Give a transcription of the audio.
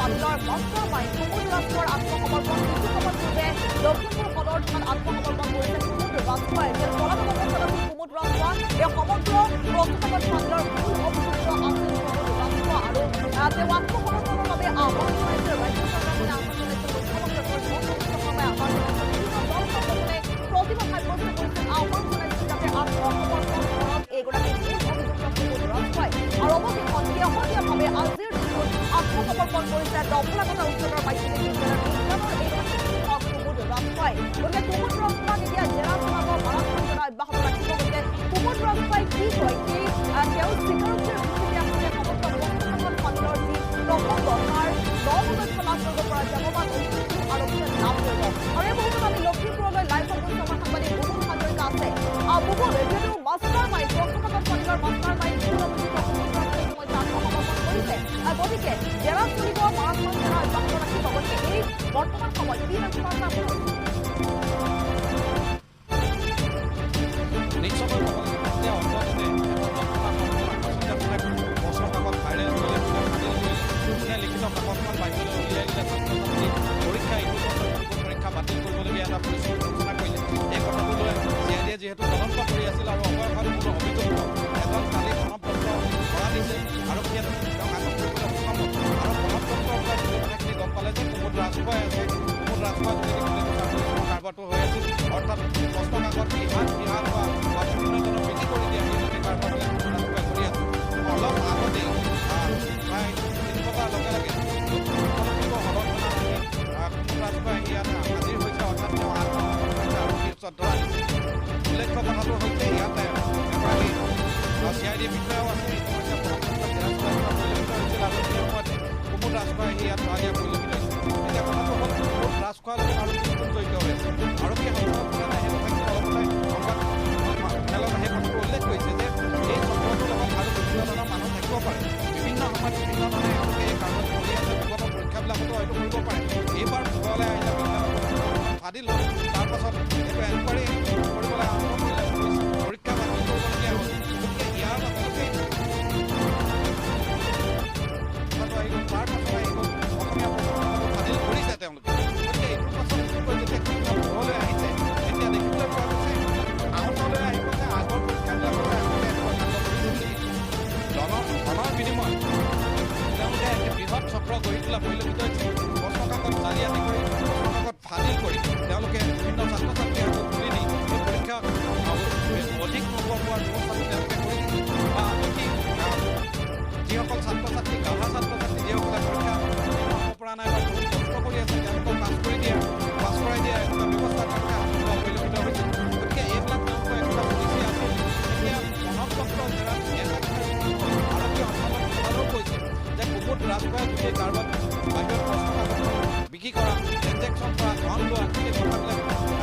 বাদলৰ master mind Kumud ৰাজখোৱাৰ আত্মসমৰ্পণ কিছু সময় পূৰ্বে লখিমপুৰ সদৰ থানাত আত্মসমৰ্পণ কৰিছে কুমুদ ৰাজখোৱাই যে পলাতক অৱস্থাত আছিল কুমুদ ৰাজখোৱা এই সমগ্ৰ প্ৰস্তুতত বাদলৰ মূল অভিযুক্ত আছিল কুমুদ ৰাজখোৱা আৰু তেওঁ আত্মসমৰ্পণৰ বাবে আহ্বান জনাইছে ৰাজ্য চৰকাৰখনে আহ্বান জনাইছে মুখ্যমন্ত্ৰী আহ্বান জনাইছে বিভিন্ন দল সংগঠনে প্ৰতিবাদ সাব্যস্ত কৰিছে আহ্বান জনাইছে যাতে আত্মসমৰ্পণ কৰক এইগৰাকী মূল অভিযুক্ত কুমুদ ৰাজখোৱাই আৰু অৱশেষত শেহতীয়াভাৱে আজিৰ দিনটোত আত্মসমৰ্পণ কৰিছে দফলাগতা উচ্চতৰ মাধ্যমিক বিদ্যালয়ৰ বিজ্ঞানৰ এইগৰাকী শিক্ষক কুমুদ ৰাজখোৱাই গতিকে কুমুদ ৰাজখোৱাক এতিয়া জেৰা চলাব মাৰাত্মকতা অব্যাহত ৰাখিব গতিকে কুমুদ ৰাজখোৱাই কি কয় কি তেওঁ স্বীকাৰোক্তিৰ ভিত্তিতে আচলতে সমগ্ৰ প্ৰশাসন খণ্ডৰ যি প্ৰসংগ তাৰ নলক্ষ্য লাভ কৰিব পৰা যাব বা নতুন আৰক্ষীয়ে লাভ কৰিব আৰু এই মুহূৰ্তত আমি লখিমপুৰলৈ লাইভত গৈছোঁ আমাৰ সাংবাদিক বুবুল হাজৰিকা আছে বুবুল যিহেতু মাষ্টাৰ মাইণ্ড প্ৰশাসন খণ্ডৰ মাষ্টাৰ মাইণ্ড মূল অভিযুক্ত কুমুদ ৰাজখোৱাই ইতিমধ্যে আত্মসমৰ্পণ কৰিছে গতিকে জেৰা চলিব মাৰাত্মক জেৰা অব্যাহত ৰাখিব গতিকে এই বৰ্তমান সময়ত কি লক্ষ্য আছে নিশ্চয়কৈ লিখিত কাকতখন বাহিৰলৈ উলিয়াই দিলে ছাত্ৰ ছাত্ৰী পৰীক্ষা পৰীক্ষা বাতিল কৰিবলগীয়া এটা পৰিস্থিতি ঘোষণা কৰিলে এই কথাটো লৈ CIDয়ে যিহেতু তদন্ত কৰি আছিল আৰু অৱশেষত কোনো অভিযুক্ত এজন কালি প্ৰণৱদত্ত ধৰা দিছে আৰক্ষীয়ে তেওঁক আটক কৰিবলৈ সক্ষম হ'ল আৰু প্ৰণৱদত্তৰ পৰা গোটেই কথাখিনি গম পালে যে কুমুদ ৰাজখোৱাই আছে কুমুদ ৰাজখোৱা যদি কাৰবাৰটো হৈ আছিল অৰ্থাৎ প্ৰশ্ন কাকত বিহাৰ বা বিভিন্নজনক বিক্ৰী কৰি দিয়া সেই কাৰবাৰবিলাক কুমুদ ৰাজখোৱাই কৰি আছে অলপ আগতেই প্ৰায় 3 বজাৰ লগে লগে লখিমপুৰ সদৰ থানাত কুমুদ ৰাজখোৱাই ইয়াত হাজিৰ হৈছে অৰ্থাৎ তেওঁ আত্মসমৰ্পণ কৰিছে আৰক্ষীৰ ওচৰত ধৰা দিছে উল্লেখ্য কথাটো হৈছে ইয়াতে এগৰাকী CID বিষয়াও আছে ইতিমধ্যে প্ৰশাসনিক জেৰা চলাই পৰিলক্ষিত হৈছিল আৰু সেই সময়তে কুমুদ ৰাজখোৱাই ইয়াত ধৰা দিয়া পৰিলক্ষিত হৈছিল এতিয়া কথাটো হ'ল কুমুদ ৰাজখোৱাৰ লগত আৰু কোন জড়িত হৈ আছে আৰক্ষী সঞ্চালকপ্ৰধানে সেই কথাখিনি অলপতে সংবাদ মেলত সেই কথাটো উল্লেখ কৰিছে যে এই চক্ৰটোৰ লগত আৰু বিভিন্ন ধৰণৰ মানুহ থাকিব পাৰে বিভিন্ন সময়ত বিভিন্ন ধৰণে এওঁলোকে এই কাৰ্যত কৰি আছে বিগত পৰীক্ষাবিলাকতো হয়তো কৰিব পাৰে এইবাৰ ভূগোলে আহিলে বিজ্ঞানৰ ফাদিল হ'ল তাৰপাছত এইটো এনকুৱাৰী কৰিবলৈ আৰম্ভ কৰিলে পৰীক্ষা বাতিল কৰিবলগীয়া হ'ল গতিকে ইয়াৰ লগে লগে তাৰপাছত আহি গ'ল অসমীয়া প্ৰশাসনটো ফাদিল কৰিছে তেওঁলোকে গতিকে এইটোৰ পাছত যেতিয়া ভূগোললৈ আহিছে এতিয়া দেখিবলৈ পোৱা গৈছে আহতলৈ আহিব যে আগৰ পৰীক্ষাবিলাকৰ তেওঁলোকে এনেকুৱা কাণ্ড কৰিছিল নেকি ধনৰ বিনিময়ত তেওঁলোকে এক বৃহৎ চক্ৰ গঢ়ি তোলা পৰিলক্ষিত হৈছে প্ৰশ্ন কাকত জালিয়াতি কৰি প্ৰশ্ন কাকত ফাদিল কৰি তেওঁলোকে বিভিন্ন ছাত্ৰ ছাত্ৰী আৰু তুলি নি এই পৰীক্ষা অধিক নম্বৰ পোৱাৰ ব্যৱস্থাটো তেওঁলোকে কৰি দিছে বা অধিক যিসকল ছাত্ৰ ছাত্ৰী গাভা ছাত্ৰ ছাত্ৰী যিসকলে পৰীক্ষা হ'ব পৰা নাই বা বহুত কষ্ট কৰি আছে তেওঁলোকক পাছ কৰাই দিয়া এটা ব্যৱস্থা তেওঁলোকে হাতত লোৱা পৰিলক্ষিত হৈছিল গতিকে এইবিলাক তেওঁলোকৰ একোটা পলিচি আছিল এতিয়া প্ৰণৱদত্ত জেৰাত এটা কথা আৰক্ষী সঞ্চালকপ্ৰধানেও কৈছে যে কুমুদ ৰাজখোৱাই গোটেই কাৰোবাৰ বাহিৰত প্ৰশ্ন কাকতখন বিক্ৰী কৰা ট্ৰেঞ্জেকশ্যন কৰা ধন লোৱা গোটেই কথাবিলাক